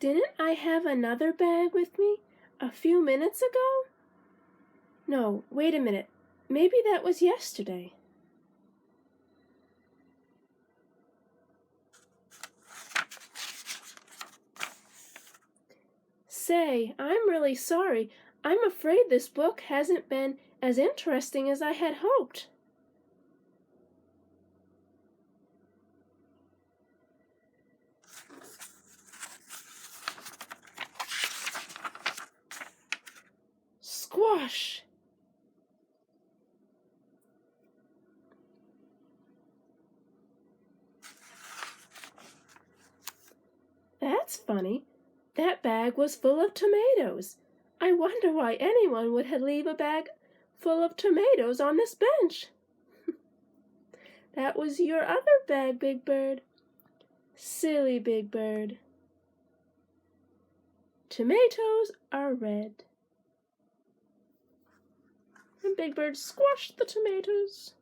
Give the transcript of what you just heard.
Didn't I have another bag with me a few minutes ago? No, wait a minute. Maybe that was yesterday. Say, I'm really sorry. I'm afraid this book hasn't been as interesting as I had hoped. Squash! That's funny. That bag was full of tomatoes. I wonder why anyone would leave a bag full of tomatoes on this bench. That was your other bag, Big Bird. Silly Big Bird. Tomatoes are red. And Big Bird squashed the tomatoes.